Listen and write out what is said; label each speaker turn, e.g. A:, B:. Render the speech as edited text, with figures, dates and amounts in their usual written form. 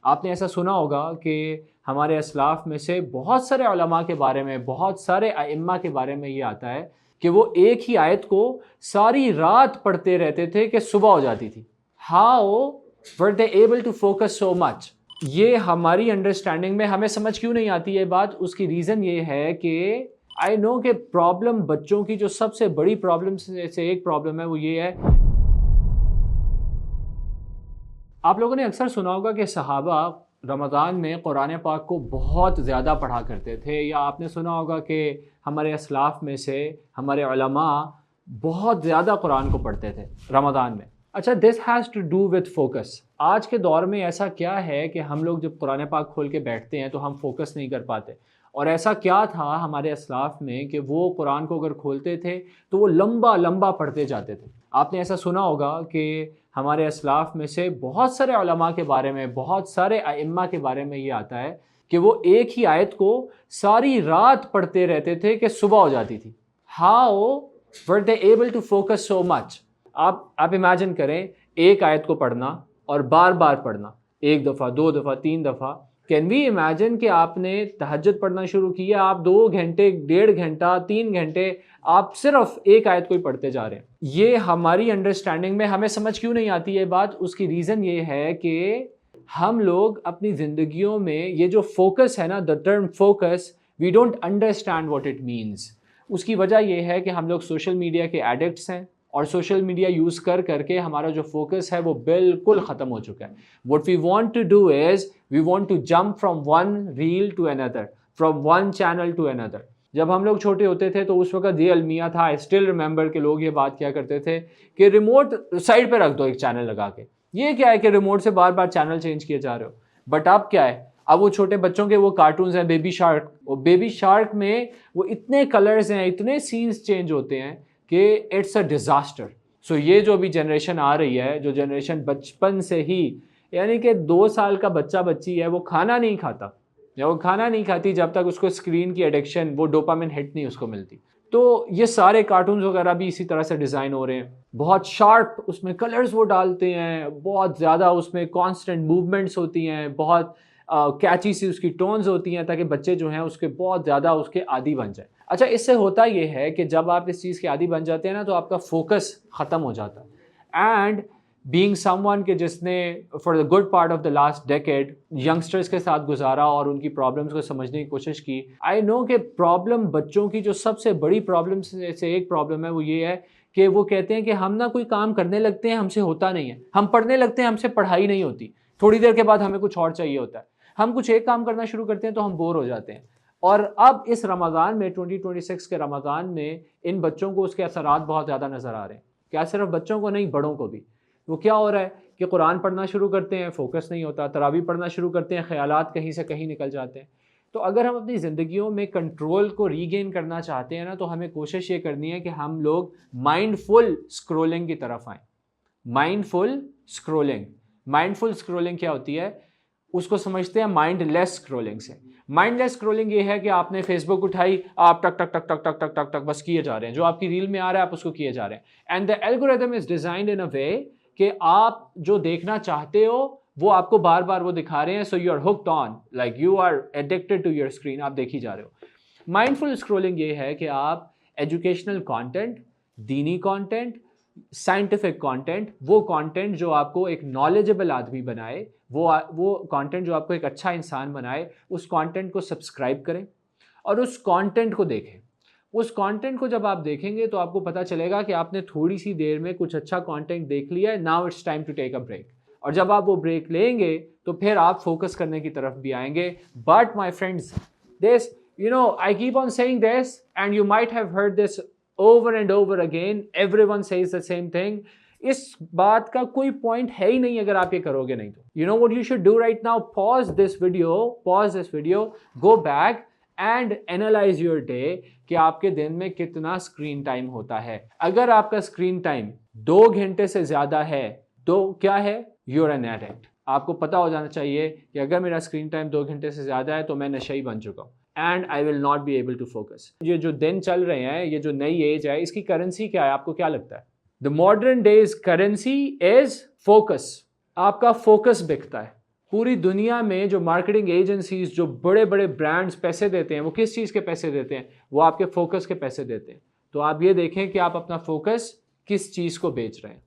A: آپ نے ایسا سنا ہوگا کہ ہمارے اسلاف میں سے بہت سارے علماء کے بارے میں، بہت سارے ائمہ کے بارے میں یہ آتا ہے کہ وہ ایک ہی آیت کو ساری رات پڑھتے رہتے تھے کہ صبح ہو جاتی تھی. How were they able to focus so much؟ یہ ہماری انڈرسٹینڈنگ میں ہمیں سمجھ کیوں نہیں آتی یہ بات؟ اس کی ریزن یہ ہے کہ آئی نو کہ پرابلم بچوں کی جو سب سے بڑی پرابلم سے ایک پرابلم ہے وہ یہ ہے، آپ لوگوں نے اکثر سنا ہوگا کہ صحابہ رمضان میں قرآن پاک کو بہت زیادہ پڑھا کرتے تھے، یا آپ نے سنا ہوگا کہ ہمارے اسلاف میں سے ہمارے علماء بہت زیادہ قرآن کو پڑھتے تھے رمضان میں. اچھا، this has to do with focus. آج کے دور میں ایسا کیا ہے کہ ہم لوگ جب قرآن پاک کھول کے بیٹھتے ہیں تو ہم فوکس نہیں کر پاتے؟ اور ایسا کیا تھا ہمارے اسلاف میں کہ وہ قرآن کو اگر کھولتے تھے تو وہ لمبا لمبا پڑھتے جاتے تھے؟ آپ نے ایسا سنا ہوگا کہ ہمارے اسلاف میں سے بہت سارے علماء کے بارے میں، بہت سارے ائمہ کے بارے میں یہ آتا ہے کہ وہ ایک ہی آیت کو ساری رات پڑھتے رہتے تھے کہ صبح ہو جاتی تھی. How were they able to focus so much؟ آپ امیجن کریں ایک آیت کو پڑھنا اور بار بار پڑھنا، ایک دفعہ، دو دفعہ، تین دفعہ. کین وی امیجن کہ آپ نے تہجد پڑھنا شروع کیا، آپ 2 گھنٹے، 1.5 گھنٹہ، 3 گھنٹے آپ صرف ایک آیت کو ہی پڑھتے جا رہے ہیں؟ یہ ہماری انڈرسٹینڈنگ میں ہمیں سمجھ کیوں نہیں آتی یہ بات؟ اس کی ریزن یہ ہے کہ ہم لوگ اپنی زندگیوں میں یہ جو فوکس ہے نا، the term focus, we don't understand what it means. اس کی وجہ یہ ہے کہ ہم لوگ سوشل میڈیا کے ایڈکٹس ہیں، اور سوشل میڈیا یوز کر کے ہمارا جو فوکس ہے وہ بالکل ختم ہو چکا ہے. What we want to do is we want to jump from one reel to another, from one channel to another. جب ہم لوگ چھوٹے ہوتے تھے تو اس وقت یہ المیہ تھا، I still remember کہ لوگ یہ بات کیا کرتے تھے کہ ریموٹ سائڈ پہ رکھ دو ایک چینل لگا کے. یہ کیا ہے کہ ریموٹ سے بار بار چینل چینج کیے جا رہے ہو. بٹ اب کیا ہے؟ اب وہ چھوٹے بچوں کے وہ کارٹونز ہیں، بیبی شارک. وہ بیبی شارک میں وہ اتنے کلرز ہیں، اتنے سینز چینج ہوتے ہیں کہ اٹس اے ڈیزاسٹر. سو یہ جو ابھی جنریشن آ رہی ہے، جو جنریشن بچپن سے ہی، یعنی کہ 2 سال کا بچہ بچی ہے، وہ کھانا نہیں کھاتا یا وہ کھانا نہیں کھاتی جب تک اس کو اسکرین کی ایڈکشن، وہ ڈوپامن ہٹ نہیں اس کو ملتی. تو یہ سارے کارٹونز وغیرہ بھی اسی طرح سے ڈیزائن ہو رہے ہیں، بہت شارپ اس میں کلرز وہ ڈالتے ہیں، بہت زیادہ اس میں کانسٹنٹ موومنٹس ہوتی ہیں، بہت کیچی سی اس کی ٹونز ہوتی ہیں تاکہ بچے جو ہیں اس کے بہت زیادہ اس کے عادی بن جائیں. اچھا، اس سے ہوتا یہ ہے کہ جب آپ اس چیز کے عادی بن جاتے ہیں نا تو آپ کا فوکس ختم ہو جاتا ہے. اینڈ بینگ سم ون کہ جس نے for the good part of the last decade youngsters کے ساتھ گزارا اور ان کی پرابلمس کو سمجھنے کی کوشش کی، آئی نو کہ پرابلم بچوں کی جو سب سے بڑی پرابلم سے ایک پرابلم ہے وہ یہ ہے کہ وہ کہتے ہیں کہ ہم نا کوئی کام کرنے لگتے ہیں، ہم سے ہوتا نہیں ہے. ہم پڑھنے لگتے ہیں، ہم سے پڑھائی نہیں ہوتی. تھوڑی دیر کے بعد ہمیں کچھ اور چاہیے ہوتا ہے. ہم کچھ ایک کام کرنا شروع کرتے ہیں تو ہم بور ہو جاتے ہیں. اور اب اس رمضان میں 2026 کے رمضان میں ان بچوں کو اس کے اثرات بہت زیادہ نظر آ رہے ہیں. کیا صرف بچوں کو نہیں، بڑوں کو بھی. وہ کیا ہو رہا ہے کہ قرآن پڑھنا شروع کرتے ہیں، فوکس نہیں ہوتا. تراویح پڑھنا شروع کرتے ہیں، خیالات کہیں سے کہیں نکل جاتے ہیں. تو اگر ہم اپنی زندگیوں میں کنٹرول کو ری گین کرنا چاہتے ہیں نا تو ہمیں کوشش یہ کرنی ہے کہ ہم لوگ مائنڈ فل اسکرولنگ کی طرف آئیں. مائنڈ فل اسکرولنگ. مائنڈ فل اسکرولنگ کیا ہوتی ہے؟ اس کو سمجھتے ہیں مائنڈ لیس اسکرولنگ سے. مائنڈ لیس اسکرولنگ یہ ہے کہ آپ نے فیس بک اٹھائی، آپ ٹک ٹک ٹک ٹک ٹک ٹک ٹک ٹک بس کیے جا رہے ہیں، جو آپ کی ریل میں آ رہا ہے آپ اس کو کیے جا رہے ہیں. And the algorithm is designed in a way کہ آپ جو دیکھنا چاہتے ہو وہ آپ کو بار بار وہ دکھا رہے ہیں. So you are hooked on, like you are addicted to your screen. آپ دیکھی جا رہے ہو. مائنڈ فل اسکرولنگ یہ ہے کہ آپ ایجوکیشنل کانٹینٹ، دینی کانٹینٹ، سائنٹیفک کانٹینٹ، وہ کانٹینٹ جو آپ کو ایک نالجبل آدمی بنائے، وہ کانٹینٹ جو آپ کو ایک اچھا انسان بنائے، اس کانٹینٹ کو سبسکرائب کریں اور اس کانٹینٹ کو دیکھیں. اس کانٹینٹ کو جب آپ دیکھیں گے تو آپ کو پتہ چلے گا کہ آپ نے تھوڑی سی دیر میں کچھ اچھا کانٹینٹ دیکھ لیا ہے. Now it's time to take a break. اور جب آپ وہ بریک لیں گے تو پھر آپ فوکس کرنے کی طرف بھی آئیں گے. But my friends, this I keep on saying this and you might have heard this over and over again. Everyone says the same thing. اس بات کا کوئی پوائنٹ ہے ہی نہیں اگر آپ یہ کرو گے نہیں تو. You know what you should do right now? Pause this video, go back and analyze your day کہ آپ کے دن میں کتنا اسکرین ٹائم ہوتا ہے. اگر آپ کا اسکرین ٹائم 2 گھنٹے سے زیادہ ہے تو کیا ہے؟ You're an addict. آپ کو پتا ہو جانا چاہیے کہ اگر میرا اسکرین ٹائم 2 گھنٹے سے زیادہ ہے تو میں نشئی بن چکا ہوں. And I will not be able to focus. یہ جو دن چل رہے ہیں، یہ جو نئی ایج ہے، اس کی کرنسی کیا ہے؟ آپ کو کیا لگتا ہے؟ The modern days currency is focus. آپ کا فوکس بکتا ہے. پوری دنیا میں جو مارکیٹنگ ایجنسیز، جو بڑے بڑے برانڈز پیسے دیتے ہیں، وہ کس چیز کے پیسے دیتے ہیں؟ وہ آپ کے فوکس کے پیسے دیتے ہیں. تو آپ یہ دیکھیں کہ آپ اپنا فوکس کس چیز کو بیچ رہے ہیں.